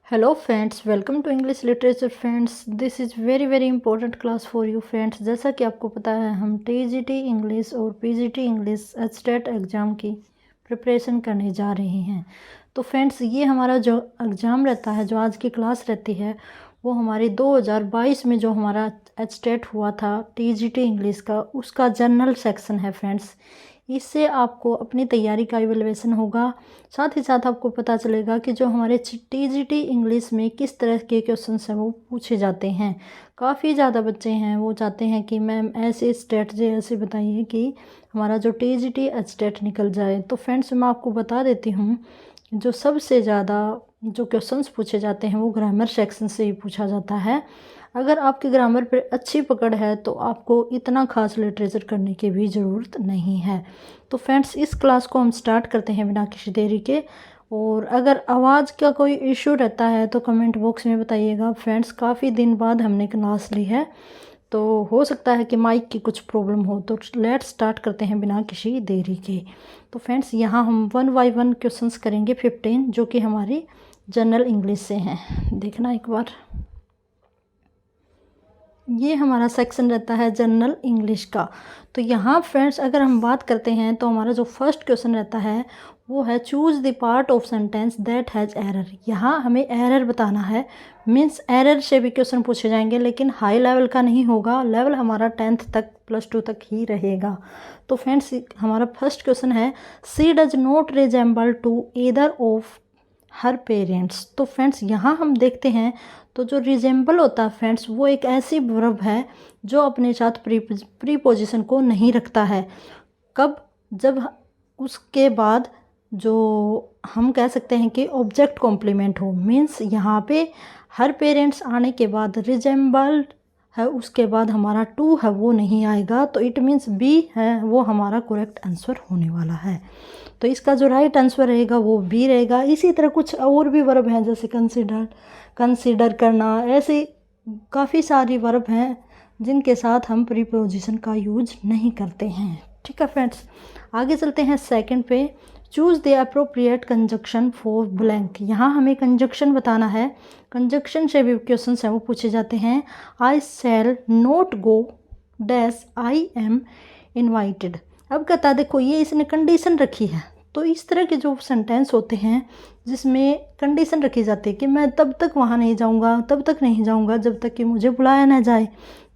Hello friends, welcome to English literature friends. This is very important class for you friends. जैसा कि आपको पता है, हम टीजीटी इंग्लिश और पीजीटी इंग्लिश एचटेट एग्ज़ाम की प्रिपरेशन करने जा रहे हैं। तो फ्रेंड्स, ये हमारा जो एग्ज़ाम रहता है, जो आज की क्लास रहती है, वो हमारे 2022 में जो हमारा एचटेट हुआ था टीजीटी इंग्लिश का, उसका जनरल सेक्शन है फ्रेंड्स। इससे आपको अपनी तैयारी का इवैल्यूएशन होगा। साथ ही साथ आपको पता चलेगा कि जो हमारे टीजीटी इंग्लिश में किस तरह के क्वेश्चंस हैं वो पूछे जाते हैं। काफ़ी ज़्यादा बच्चे हैं वो चाहते हैं कि मैम ऐसे स्ट्रेटजी ऐसे बताइए कि हमारा जो टीजीटी एचटेट निकल जाए। तो फ्रेंड्स, मैं आपको बता देती हूँ, जो सबसे ज़्यादा जो क्वेश्चंस पूछे जाते हैं वो ग्रामर सेक्शन से ही पूछा जाता है। अगर आपकी ग्रामर पर अच्छी पकड़ है तो आपको इतना खास लिटरेचर करने की भी ज़रूरत नहीं है। तो फ्रेंड्स, इस क्लास को हम स्टार्ट करते हैं बिना किसी देरी के। और अगर आवाज़ का कोई इशू रहता है तो कमेंट बॉक्स में बताइएगा फ्रेंड्स। काफ़ी दिन बाद हमने क्लास ली है तो हो सकता है कि माइक की कुछ प्रॉब्लम हो। तो लेट्स स्टार्ट करते हैं बिना किसी देरी के। तो फ्रेंड्स, यहाँ हम 1 बाय 1 क्वेश्चंस करेंगे 15, जो कि हमारी जनरल इंग्लिश से हैं। देखना एक बार, ये हमारा सेक्शन रहता है जनरल इंग्लिश का। तो यहाँ फ्रेंड्स, अगर हम बात करते हैं तो हमारा जो फर्स्ट क्वेश्चन रहता है वो है choose the part of sentence that has error. यहाँ हमें एरर बताना है। मीन्स एरर से भी क्वेश्चन पूछे जाएंगे, लेकिन हाई लेवल का नहीं होगा। लेवल हमारा 10th तक +2 तक ही रहेगा। तो फ्रेंड्स, हमारा फर्स्ट क्वेश्चन है she does not resemble to either of her parents. तो फ्रेंड्स, यहाँ हम देखते हैं तो जो रिजेंबल होता है फ्रेंड्स, वो एक ऐसी वर्ब है जो अपने साथ प्रीपोजिशन को नहीं रखता है। कब? जब उसके बाद जो हम कह सकते हैं कि ऑब्जेक्ट कॉम्प्लीमेंट हो। मीन्स यहाँ पे हर पेरेंट्स आने के बाद रिजेंबल है, उसके बाद हमारा टू है वो नहीं आएगा। तो इट मीन्स बी है वो हमारा करेक्ट आंसर होने वाला है। तो इसका जो राइट आंसर रहेगा वो बी रहेगा। इसी तरह कुछ और भी वर्ब हैं, जैसे कंसीडर करना। ऐसे काफ़ी सारी वर्ब हैं जिनके साथ हम प्रीपोजिशन का यूज नहीं करते हैं। ठीक है फ्रेंड्स, आगे चलते हैं सेकंड पे। Choose the appropriate conjunction for blank. यहाँ हमें कंजक्शन बताना है। कंजक्शन से भी क्वेश्चन हैं वो पूछे जाते हैं। I shall not go dash I am invited. अब कहता है, देखो ये इसने कंडीशन रखी है। तो इस तरह के जो सेंटेंस होते हैं जिसमें कंडीशन रखी जाती है कि मैं तब तक वहाँ नहीं जाऊँगा, तब तक नहीं जाऊँगा जब तक कि मुझे बुलाया ना जाए।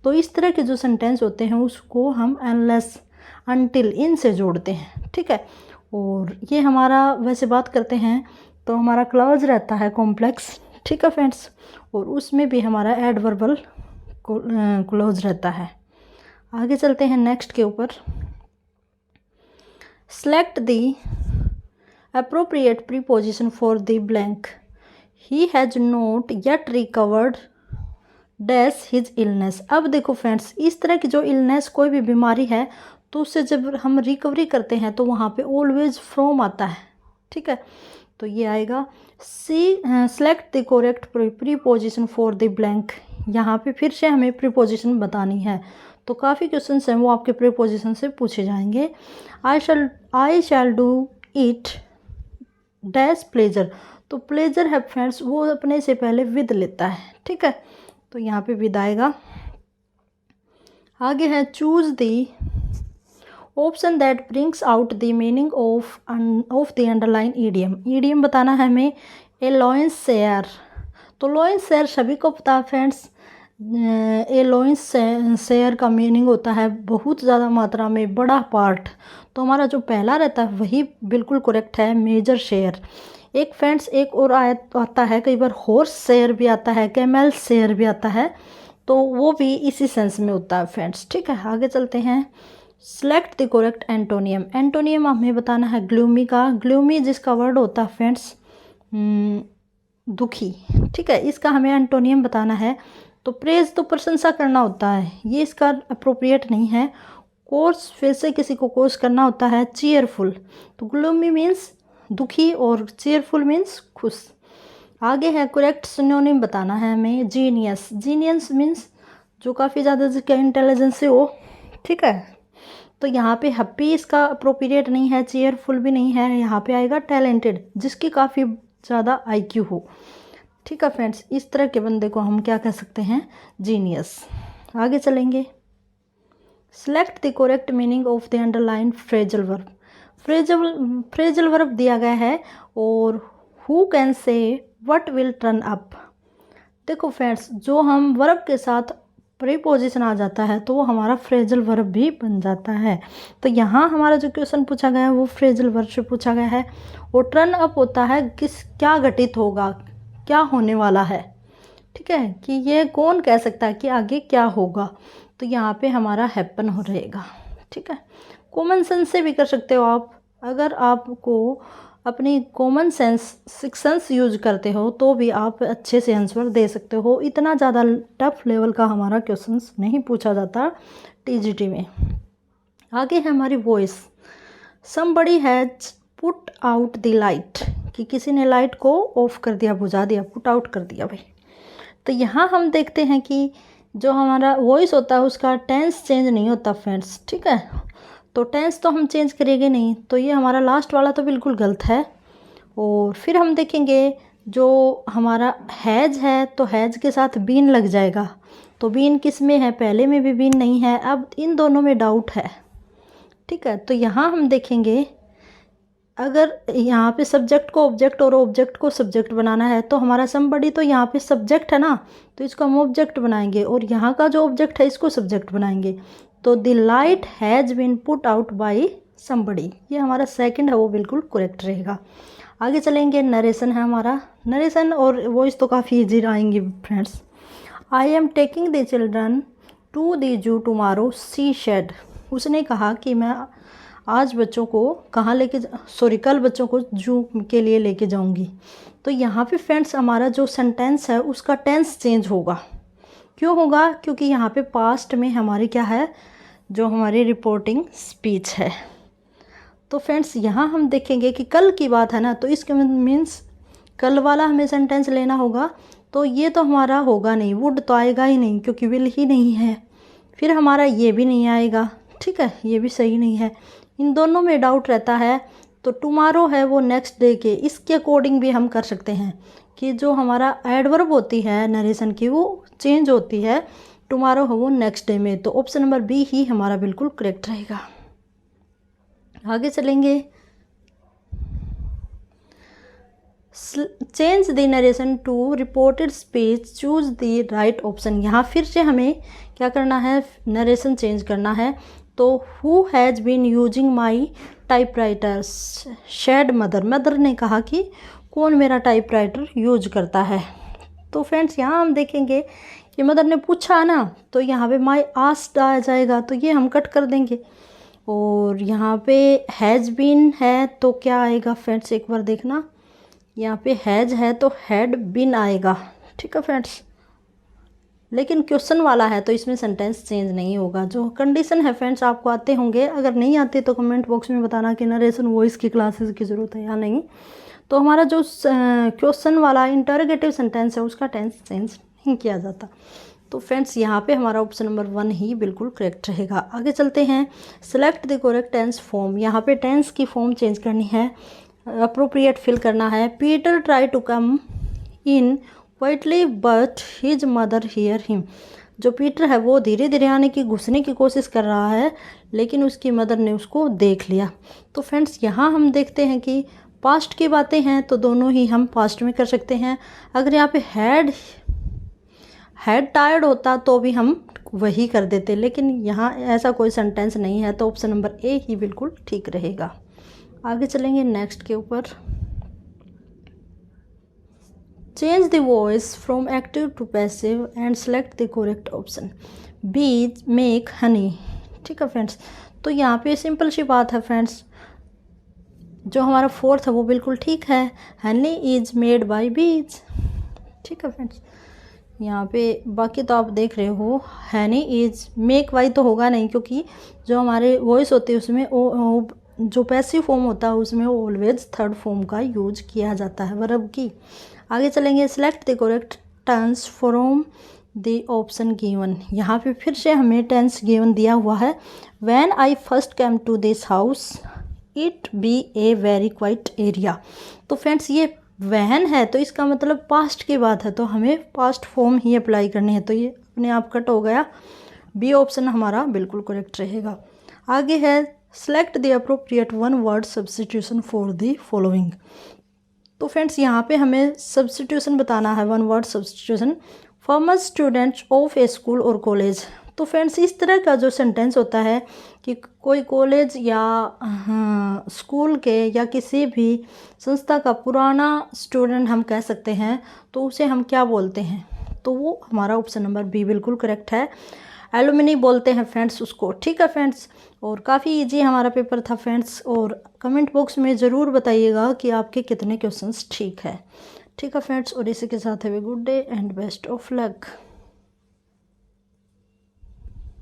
तो इस तरह के जो सेंटेंस होते हैं उसको हम अनलेस, अनटिल, इन से जोड़ते हैं। ठीक है। और ये हमारा वैसे बात करते हैं तो हमारा क्लॉज रहता है कॉम्प्लेक्स। ठीक है फ्रेंड्स, और उसमें भी हमारा एडवर्बल क्लॉज रहता है। आगे चलते हैं नेक्स्ट के ऊपर। Select the appropriate preposition for the blank. He has not yet recovered dash his illness. अब देखो फ्रेंड्स, इस तरह की जो इलनेस, कोई भी बीमारी है, तो उससे जब हम रिकवरी करते हैं तो वहाँ पे ऑलवेज फ्रॉम आता है। ठीक है, तो ये आएगा select the correct preposition for the blank. यहाँ पे फिर से हमें प्रीपोजिशन बतानी है। तो काफ़ी क्वेश्चन हैं वो आपके प्रीपोजिशन से पूछे जाएंगे। I shall do it dash pleasure. तो प्लेजर है फ्रेंड्स, वो अपने से पहले विद लेता है। ठीक है, तो यहाँ पे विद आएगा। आगे है choose the option that brings out the meaning of the underline idiom. Idiom बताना है हमें। ए लॉयंस शेयर। तो लॉयंस शेयर सभी को पता है फ्रेंड्स। ए लॉयंस शेयर का मीनिंग होता है बहुत ज़्यादा मात्रा में, बड़ा पार्ट। तो हमारा जो पहला रहता है वही बिल्कुल करेक्ट है, मेजर शेयर। एक फ्रेंड्स, एक और आता है, कई बार हॉर्स शेयर भी आता है, कैमल शेयर भी आता है, तो वो भी इसी सेंस में होता है फ्रेंड्स। ठीक है, आगे चलते हैं। Select the correct antonym. Antonym हमें बताना है ग्लूमी का। ग्लूमी जिसका वर्ड होता है फ्रेंड्स दुखी। ठीक है, इसका हमें एंटोनियम बताना है। तो प्रेज तो प्रशंसा करना होता है, ये इसका अप्रोप्रिएट नहीं है। कोर्स, फिर से किसी को कोर्स करना होता है चीयरफुल। तो ग्लूमी मीन्स दुखी और चीयरफुल मीन्स खुश। आगे है करेक्ट सिनोनिम बताना है हमें जीनियस। जीनियस मीन्स जो काफ़ी ज़्यादा जिसका इंटेलिजेंस से हो। ठीक है, तो यहाँ पे हैप्पी इसका अप्रोप्रिएट नहीं है, चीयरफुल भी नहीं है। यहाँ पे आएगा टैलेंटेड, जिसकी काफ़ी ज़्यादा IQ हो। ठीक है फ्रेंड्स, इस तरह के बंदे को हम क्या कह सकते हैं, जीनियस। आगे चलेंगे, select the correct meaning of the underline phrasal verb. Phrasal verb दिया गया है और who can say what will turn up. देखो फ्रेंड्स, जो हम वर्ब के साथ प्रीपोजिशन आ जाता है तो वो हमारा फ्रेजल वर्ब भी बन जाता है। तो यहाँ हमारा जो क्वेश्चन पूछा गया है वो फ्रेजल वर्ब से पूछा गया है और टर्न अप होता है क्या घटित होगा, क्या होने वाला है। ठीक है, कि ये कौन कह सकता है कि आगे क्या होगा, तो यहाँ पे हमारा हैपन हो रहेगा। ठीक है, कॉमन सेंस से भी कर सकते हो आप, अगर आपको अपनी कॉमन सेंस यूज करते हो तो भी आप अच्छे से आंसर दे सकते हो। इतना ज़्यादा टफ लेवल का हमारा क्वेश्चंस नहीं पूछा जाता टीजीटी में। आगे है हमारी voice. Somebody has put out the light, कि किसी ने लाइट को ऑफ कर दिया, बुझा दिया, पुट आउट कर दिया भाई। तो यहाँ हम देखते हैं कि जो हमारा वॉइस होता है उसका टेंस चेंज नहीं होता फ्रेंड्स। ठीक है, तो टेंस तो हम चेंज करेंगे नहीं, तो ये हमारा लास्ट वाला तो बिल्कुल गलत है। और फिर हम देखेंगे जो हमारा हैज है तो हैज के साथ बीन लग जाएगा, तो बीन किस में है, पहले में भी बीन नहीं है, अब इन दोनों में डाउट है। ठीक है, तो यहाँ हम देखेंगे अगर यहाँ पे सब्जेक्ट को ऑब्जेक्ट और ऑब्जेक्ट को सब्जेक्ट बनाना है तो हमारा समबडी तो यहाँ पे सब्जेक्ट है ना, तो इसको हम ऑब्जेक्ट बनाएंगे और यहाँ का जो ऑब्जेक्ट है इसको सब्जेक्ट बनाएंगे। तो the light has been put out by somebody, ये हमारा सेकंड है वो बिल्कुल करेक्ट रहेगा। आगे चलेंगे, नरेशन है हमारा। नरेशन और वॉइस तो काफ़ी ईजी आएंगी friends. I am taking the children to the zoo tomorrow, she said. उसने कहा कि मैं आज बच्चों को कहाँ कल बच्चों को जू के लिए लेके जाऊंगी। तो यहाँ पे फ्रेंड्स हमारा जो सेंटेंस है उसका टेंस चेंज होगा। क्यों होगा, क्योंकि यहाँ पे पास्ट में हमारी क्या है, जो हमारी रिपोर्टिंग स्पीच है। तो फ्रेंड्स यहाँ हम देखेंगे कि कल की बात है ना, तो इसके मीन्स कल वाला हमें सेंटेंस लेना होगा। तो ये तो हमारा होगा नहीं, वुड तो आएगा ही नहीं क्योंकि विल ही नहीं है। फिर हमारा ये भी नहीं आएगा। ठीक है, ये भी सही नहीं है, इन दोनों में डाउट रहता है। तो टुमारो है वो नेक्स्ट डे के, इसके अकॉर्डिंग भी हम कर सकते हैं कि जो हमारा एडवर्ब होती है नरेशन की वो चेंज होती है, टुमारो है वो नेक्स्ट डे में। तो ऑप्शन नंबर बी ही हमारा बिल्कुल करेक्ट रहेगा। आगे चलेंगे, change the narration to reported speech, choose the right option. यहाँ फिर से हमें क्या करना है, नरेशन चेंज करना है। तो who has been using my typewriter, said mother. Mother ने कहा कि कौन मेरा टाइपराइटर यूज करता है। तो फ्रेंड्स यहाँ हम देखेंगे कि मदर ने पूछा ना, तो यहाँ पे माई आस्क्ड आ जाएगा, तो ये हम कट कर देंगे। और यहाँ पे हैज़ बीन है तो क्या आएगा फ्रेंड्स, एक बार देखना, यहाँ पे हैज़ है तो हैड बीन आएगा। ठीक है फ्रेंड्स, लेकिन क्वेश्चन वाला है तो इसमें सेंटेंस चेंज नहीं होगा। जो कंडीशन है फ्रेंड्स आपको आते होंगे, अगर नहीं आते तो कमेंट बॉक्स में बताना कि नरेशन वॉइस की क्लासेस की ज़रूरत है या नहीं। तो हमारा जो क्वेश्चन वाला इंटरोगेटिव सेंटेंस है उसका टेंस चेंज नहीं किया जाता। तो फ्रेंड्स यहाँ पे हमारा ऑप्शन नंबर 1 ही बिल्कुल करेक्ट रहेगा। आगे चलते हैं, select the correct tense form. यहाँ पे टेंस की फॉर्म चेंज करनी है, अप्रोप्रिएट फिल करना है। Peter try to come in quietly but his mother hear him. जो पीटर है वो धीरे धीरे आने की, घुसने की कोशिश कर रहा है, लेकिन उसकी मदर ने उसको देख लिया। तो फ्रेंड्स यहाँ हम देखते हैं कि पास्ट की बातें हैं तो दोनों ही हम पास्ट में कर सकते हैं। अगर यहाँ पे हैड टायर्ड होता तो भी हम वही कर देते, लेकिन यहाँ ऐसा कोई सेंटेंस नहीं है, तो ऑप्शन नंबर ए ही बिल्कुल ठीक रहेगा। आगे चलेंगे नेक्स्ट के ऊपर, change the voice from active to passive and select the correct option. Bees make honey. ठीक है फ्रेंड्स, तो यहाँ पे सिंपल सी बात है फ्रेंड्स, जो हमारा फोर्थ है वो बिल्कुल ठीक है, हनी इज मेड बाय बीज। ठीक है फ्रेंड्स, यहाँ पे बाकी तो आप देख रहे हो, हनी इज मेक वाई तो होगा नहीं, क्योंकि जो हमारे वॉइस होती है उसमें जो पैसिव फॉर्म होता है उसमें ऑलवेज थर्ड फॉर्म का यूज किया जाता है वर्ब की। आगे चलेंगे, select the correct tense from the option given. यहाँ पे फिर से हमें टेंस गिवन दिया हुआ है, when I first came to this house it be a very quiet area. तो फ्रेंड्स ये वहन है तो इसका मतलब पास्ट की बात है, तो हमें पास्ट फॉर्म ही अप्लाई करनी है। तो ये अपने आप कट हो गया, बी ऑप्शन हमारा बिल्कुल करेक्ट रहेगा। आगे है select the appropriate one word substitution for the following. तो फ्रेंड्स यहाँ पे हमें सब्स्टिट्यूशन बताना है, one word substitution. Farmer students of A school और कॉलेज। तो फ्रेंड्स इस तरह का जो सेंटेंस होता है कि कोई कॉलेज या स्कूल के या किसी भी संस्था का पुराना स्टूडेंट हम कह सकते हैं, तो उसे हम क्या बोलते हैं? तो वो हमारा ऑप्शन नंबर बी बिल्कुल करेक्ट है, एलुमनी बोलते हैं फ्रेंड्स उसको। ठीक है फ्रेंड्स, और काफ़ी इजी हमारा पेपर था फ्रेंड्स, और कमेंट बॉक्स में ज़रूर बताइएगा कि आपके कितने क्वेश्चंस ठीक है। ठीक है फ्रेंड्स, और इसी के साथ have a good day and best of luck.